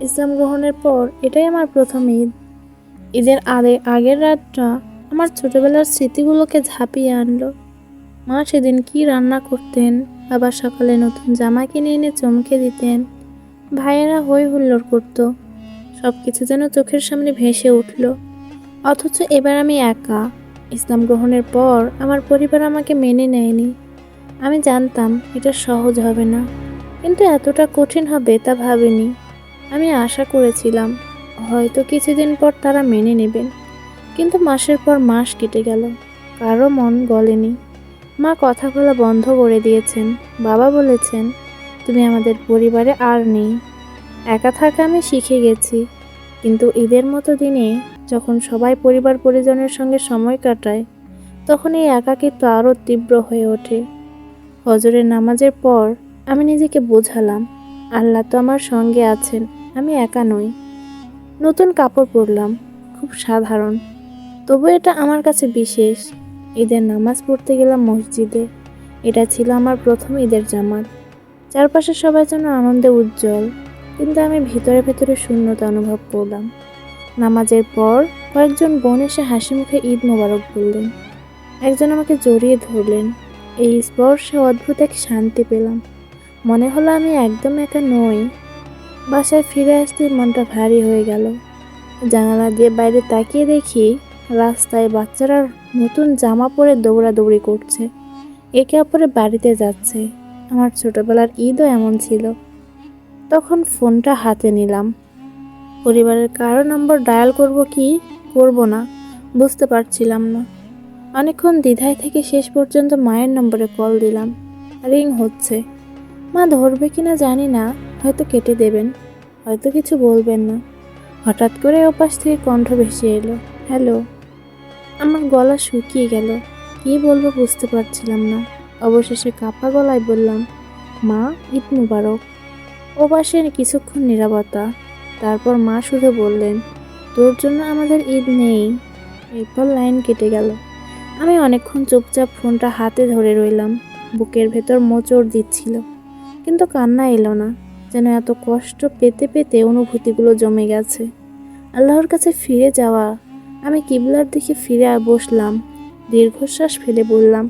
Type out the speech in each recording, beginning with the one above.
ইসলাম গ্রহণের পর এটাই আমার প্রথম ঈদ। ঈদের আগের রাতটা আমার ছোটবেলার স্মৃতিগুলোকে ঝাঁপিয়ে আনলো। মা সেদিন কি রান্না করতেন, বাবা সকালে নতুন জামা কিনে এনে চমকে দিতেন, ভাইয়েরা হই হুল্লোড় করতো। সবকিছু যেন চোখের সামনে ভেসে উঠল। অথচ এবার আমি একা। ইসলাম গ্রহণের পর আমার পরিবার আমাকে মেনে নেয়নি। আমি জানতাম এটা সহজ হবে না, কিন্তু এতটা কঠিন হবে তা ভাবিনি। আমি আশা করেছিলাম হয়তো কিছুদিন পর তারা মেনে নেবেন, কিন্তু মাসের পর মাস কেটে গেল, কারো মন গলেনি। মা কথা বলা বন্ধ করে দিয়েছেন। বাবা বলেছেন, তুমি আমাদের পরিবারে আর নেই। একা থাকা আমি শিখে গেছি। কিন্তু ঈদের মতো দিনে যখন সবাই পরিবার পরিজনের সঙ্গে সময় কাটায়, তখন এই একাকিত্ব আরও তীব্র হয়ে ওঠে। ফজরের নামাজের পর আমি নিজেকে বোঝালাম, আল্লাহ তো আমার সঙ্গে আছেন, আমি একা নই। নতুন কাপড় পরলাম, খুব সাধারণ, তবু এটা আমার কাছে বিশেষ। ঈদের নামাজ পড়তে গেলাম মসজিদে। এটা ছিল আমার প্রথম ঈদের জামাত। চারপাশে সবাই যেন আনন্দে উজ্জ্বল, কিন্তু আমি ভিতরে ভেতরে শূন্যতা অনুভব করলাম। নামাজের পর কয়েকজন বোন এসে হাসি মুখে ঈদ মোবারক বললেন। একজন আমাকে জড়িয়ে ধরলেন। এই স্পর্শে অদ্ভুত এক শান্তি পেলাম। মনে হলো আমি একদম একা নই। বাসায় ফিরে আসতে মনটা ভারী হয়ে গেল। জানালা দিয়ে বাইরে তাকিয়ে দেখি রাস্তায় বাচ্চারা নতুন জামা পরে দৌড়াদৌড়ি করছে, একে অপরের বাড়িতে যাচ্ছে। আমার ছোটবেলার ঈদও এমন ছিল। তখন ফোনটা হাতে নিলাম। পরিবারের কারো নম্বর ডায়াল করব কি করব না বুঝতে পারছিলাম না। অনেকক্ষণ দ্বিধায় থেকে শেষ পর্যন্ত মায়ের নম্বরে কল দিলাম। রিং হচ্ছে। মা ধরবে কিনা জানি না, হয়তো কেটে দেবেন, হয়তো কিছু বলবেন না। হঠাৎ করে ওপাশ থেকে কণ্ঠ ভেসে এলো, হ্যালো। আমার গলা শুকিয়ে গেল। কি বলবো বুঝতে পারছিলাম না। অবশেষে কাঁপা গলায় বললাম, মা, ঈদ মুবারক। ওপাশে কিছুক্ষণ নীরবতা। তারপর মা শুধু বললেন, তোর জন্য আমাদের ঈদ নেই। এরপর লাইন কেটে গেল। আমি অনেকক্ষণ চুপচাপ ফোনটা হাতে ধরে রইলাম। বুকের ভেতর মোচড় দিচ্ছিল, কিন্তু কান্না এলো না। যেন এত কষ্ট পেতে পেতে অনুভূতিগুলো জমে গেছে। আল্লাহর কাছে ফিরে যাওয়া। আমি কিবলার দিকে ফিরে বসলাম। দীর্ঘশ্বাস ফেলে বললাম,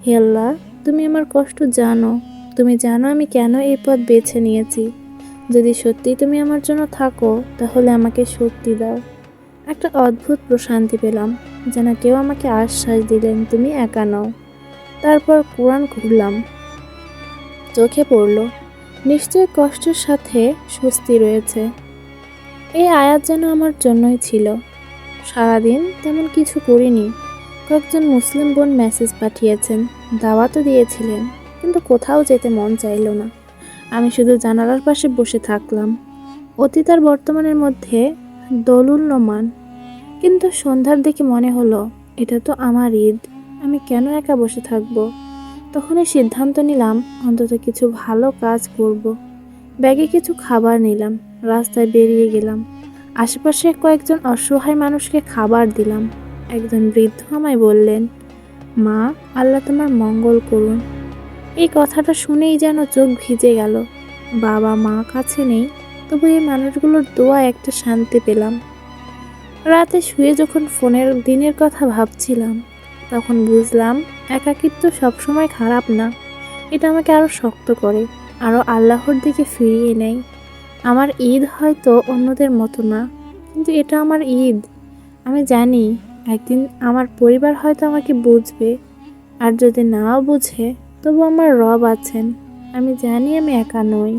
হে আল্লাহ, তুমি আমার কষ্ট জানো। তুমি জানো আমি কেন এই পথ বেছে নিয়েছি। যদি সত্যি তুমি আমার জন্য থাকো, তাহলে আমাকে শক্তি দাও। একটা অদ্ভুত প্রশান্তি পেলাম, যেন কেউ আমাকে আশ্বাস দিলেন তুমি একা নও। তারপর কোরআন খুললাম। চোখে পড়ল, নিশ্চয় কষ্টের সাথে স্বস্তি রয়েছে। এই আয়াত যেন আমার জন্যই ছিল। সারাদিন তেমন কিছু করিনি। কয়েকজন মুসলিম বোন মেসেজ পাঠিয়েছেন, দাওয়াতও দিয়েছিলেন, কিন্তু কোথাও যেতে মন চাইল না। আমি শুধু জানালার পাশে বসে থাকলাম। অতীত আর বর্তমানের মধ্যে দোলুল্যমান। কিন্তু সন্ধ্যার দিকে মনে হলো, এটা তো আমার ঈদ, আমি কেন একা বসে থাকবো। তখনই সিদ্ধান্ত নিলাম অন্তত কিছু ভালো কাজ করব। ব্যাগে কিছু খাবার নিলাম, রাস্তায় বেরিয়ে গেলাম। আশেপাশে কয়েকজন অসহায় মানুষকে খাবার দিলাম। একজন বৃদ্ধ আমায় বললেন, মা, আল্লাহ তোমার মঙ্গল করুন। এই কথাটা শুনেই যেন চোখ ভিজে গেল। বাবা মা কাছে নেই, তবু এই মানুষগুলোর দোয়া একটা শান্তি পেলাম। রাতে শুয়ে যখন ফোনের দিনের কথা ভাবছিলাম, তখন বুঝলাম একাকিত্ব সবসময় খারাপ না। এটা আমাকে আরো শক্ত করে, আরো আল্লাহর দিকে ফিরিয়ে নেয়। আমার ঈদ হয়তো অন্যদের মতো না, কিন্তু এটা আমার ঈদ। আমি জানি একদিন আমার পরিবার হয়তো আমাকে বুঝবে, আর যদি নাও বুঝে, তবু আমার রব আছেন। আমি জানি আমি একা নই।